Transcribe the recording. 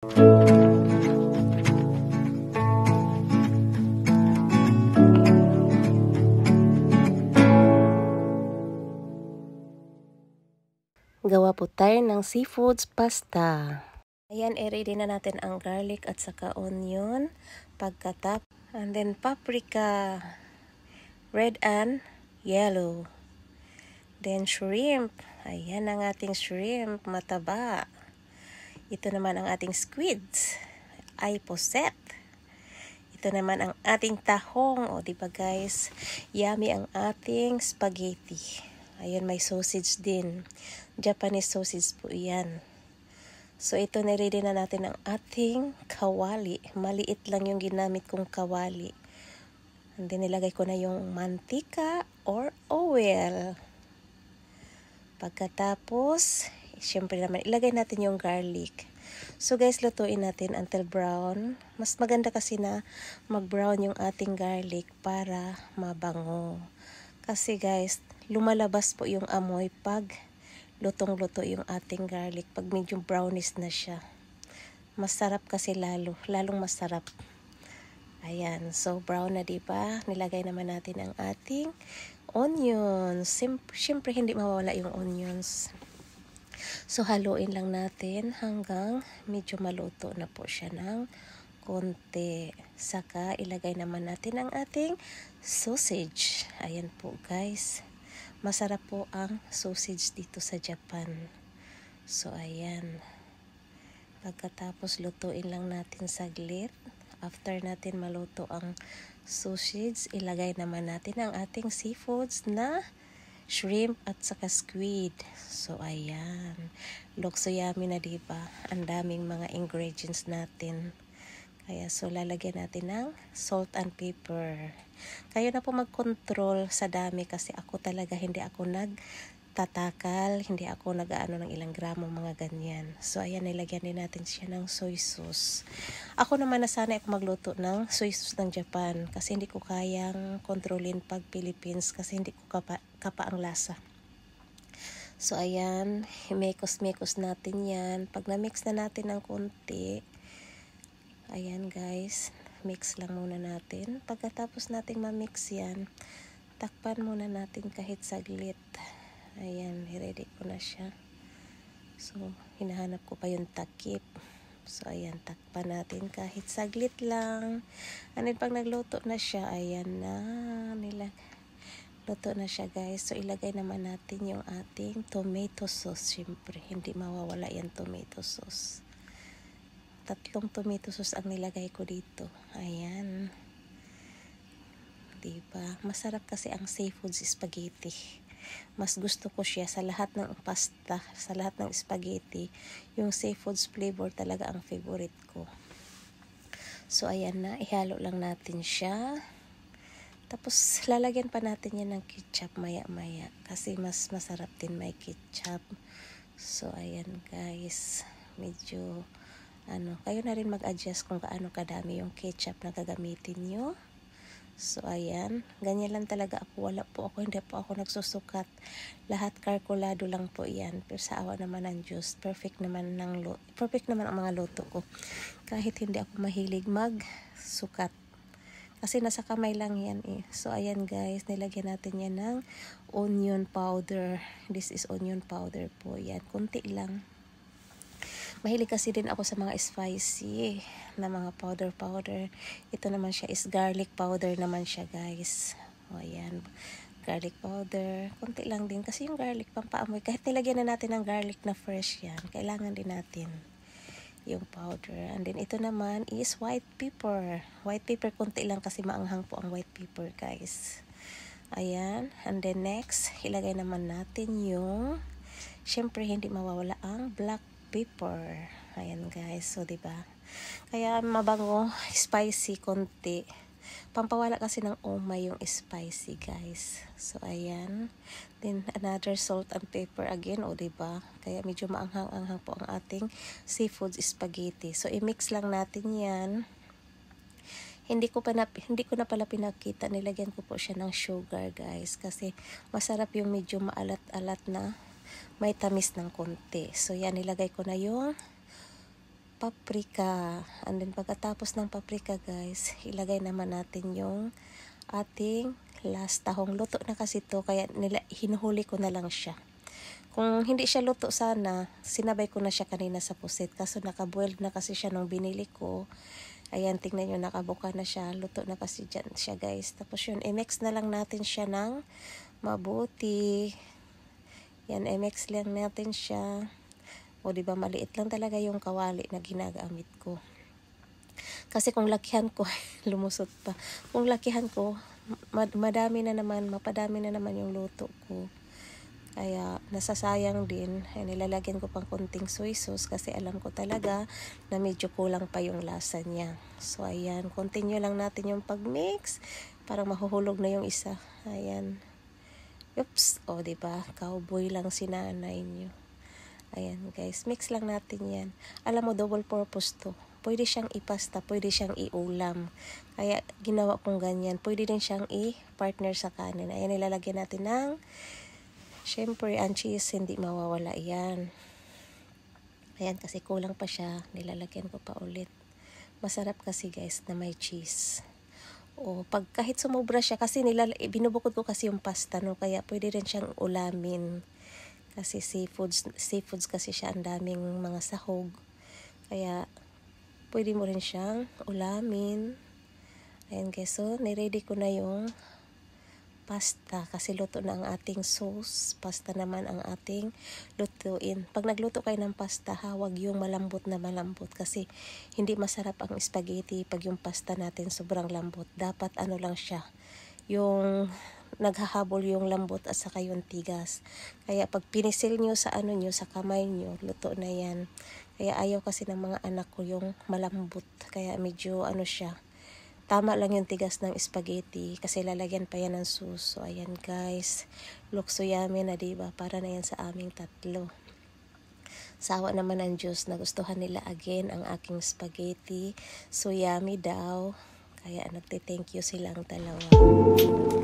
Gawa po tayo ng seafoods pasta. Ayan, i-ready na natin ang garlic at saka onion, pagkatap, and then paprika, red and yellow. Then shrimp. Ayan ang ating shrimp, mataba. Ito naman ang ating squids, ay poset. Ito naman ang ating tahong. O, diba guys? Yummy ang ating spaghetti. Ayan, may sausage din. Japanese sausage po yan. So, ito na-ready na natin ang ating kawali. Maliit lang yung ginamit kong kawali. And then, nilagay ko na yung mantika or oil. Pagkatapos, syempre naman, ilagay natin yung garlic. So, guys, lutuin natin until brown. Mas maganda kasi na mag-brown yung ating garlic para mabango. Kasi, guys, lumalabas po yung amoy pag lutong-luto yung ating garlic. Pag medyo brownish na siya. Masarap kasi lalong masarap. Ayan, so brown na diba? Nilagay naman natin ang ating onions. Siyempre hindi mawawala yung onions. So haluin lang natin hanggang medyo maluto na po siya ng konti. Saka ilagay naman natin ang ating sausage. Ayan po guys. Masarap po ang sausage dito sa Japan. So, ayan. Pagkatapos, lutuin lang natin saglit. After natin maluto ang sausage, ilagay naman natin ang ating seafoods na shrimp at saka squid. So, ayan. Looks so yummy na diba? Ang daming mga ingredients natin. Kaya, so, lalagyan natin ng salt and pepper. Kayo na po mag-control sa dami kasi ako talaga hindi ako nagtatakal, hindi ako nag-aano ng ilang gramo mga ganyan. So ayan, nilagyan din natin siya ng soy sauce. Ako naman nasanay ako magluto ng soy sauce ng Japan kasi hindi ko kayang kontrolin pag Philippines kasi hindi ko kapa ang lasa. So ayan, mekos-mekos natin yan. Pag na-mix na natin ng konti, ayan guys, mix lang muna natin. Pagkatapos nating ma-mix yan, takpan muna natin kahit saglit. Ayan, ready ko na siya. So, hinahanap ko pa yung takip. So, ayan, takpan natin kahit saglit lang. And then, pag nagluto na siya, ayan na, luto na siya guys. So, ilagay naman natin yung ating tomato sauce. Siyempre, hindi mawawala yung tomato sauce. 3 tomato sauce ang nilagay ko dito. Ayan. Diba? Masarap kasi ang seafoods spaghetti. Mas gusto ko siya sa lahat ng pasta, sa lahat ng spaghetti. Yung seafoods flavor talaga ang favorite ko. So, ayan na. Ihalo lang natin siya. Tapos, lalagyan pa natin yan ng ketchup maya-maya. Kasi mas masarap din may ketchup. So, ayan guys. Medyo kayo na rin mag-adjust kung gaano kadami yung ketchup na gagamitin nyo. So, ayan. Ganyan lang talaga ako. Hindi po ako nagsusukat. Lahat kalkulado lang po yan. Pero sa awa naman ng Diyos, perfect naman ang mga luto ko. Kahit hindi ako mahilig magsukat. Kasi nasa kamay lang yan eh. So, ayan guys. Nilagyan natin yan ng onion powder. This is onion powder po. Yan. Kunti lang. Mahilig kasi din ako sa mga spicy na mga powder. Ito naman siya is garlic powder naman siya guys. O ayan, garlic powder. Kunti lang din kasi yung garlic pampaamoy. Kahit nilagyan na natin ng garlic na fresh yan, kailangan din natin yung powder. And then ito naman is white pepper. White pepper kunti lang kasi maanghang po ang white pepper guys. Ayan. And then next, ilagay naman natin yung, syempre hindi mawawala ang black pepper. Ayan guys. So, diba? Kaya mabango, spicy konti. Pampawala kasi ng umay yung spicy guys. So, ayan. Then, another salt and pepper again. O, diba? Kaya medyo maanghang-anghang po ang ating seafood spaghetti. So, i-mix lang natin yan. Hindi ko na pala pinakita. Nilagyan ko po siya ng sugar guys. Kasi masarap yung medyo maalat-alat na may tamis ng konti. So, yan, nilagay ko na yung paprika. And then pagkatapos ng paprika guys, ilagay naman natin yung ating last tahong. Luto na kasi to, kaya hinuhuli ko na lang siya. Kung hindi siya luto sana, sinabay ko na siya kanina sa pusit. Kaso nakaboiled na kasi siya nung binili ko. Ayan, tingnan nyo, nakabuka na siya. Luto na kasi dyan siya guys. Tapos yun, i-mix na lang natin siya ng mabuti. Yan, i-mix lang natin siya. O diba, maliit lang talaga yung kawali na ginagamit ko. Kasi kung lakihan ko, lumusot pa. Kung lakihan ko, mapadami na naman yung luto ko. Kaya nasasayang din. Ay, nilalagyan ko pang konting soy sauce kasi alam ko talaga na medyo kulang pa yung lasa niya. So ayan, continue lang natin yung pag-mix. Parang mahuhulog na yung isa. Ayan. Oops, o diba? Cowboy lang si nanay niyo. Ayan guys, mix lang natin yan. Alam mo, double purpose to. Pwede siyang ipasta, pwede siyang iulam. Kaya ginawa kong ganyan. Pwede din siyang i-partner sa kanin. Ayan, nilalagyan natin ng syempre, ang cheese, hindi mawawala yan. Ayan, kasi kulang pa siya. Nilalagyan ko pa ulit. Masarap kasi guys na may cheese. O, pag kahit sumobra siya, kasi binubukod ko kasi yung pasta, no? Kaya pwede rin siyang ulamin. Kasi seafoods kasi siya, ang daming mga sahog. Kaya, pwede mo rin siyang ulamin. Ayan guys, so, niready ko na yung pasta kasi luto na ang ating sauce. Pasta naman ang ating lutuin. Pag nagluto kayo ng pasta, huwag yung malambot na malambot kasi hindi masarap ang spaghetti pag yung pasta natin sobrang lambot. Dapat ano lang siya, yung naghahabol yung lambot at saka yung tigas. Kaya pag pinisil nyo sa ano nyo, sa kamay nyo, luto na yan. Kaya ayaw kasi ng mga anak ko yung malambot. Kaya medyo ano siya, tama lang yung tigas ng spaghetti kasi lalagyan pa yan ng sauce. So ayan guys, look so yummy na diba? Para na yan sa aming tatlo. Sawa naman ng Diyos, nagustuhan nila again ang aking spaghetti. So yummy daw. Kaya nagte-thank you silang dalawa.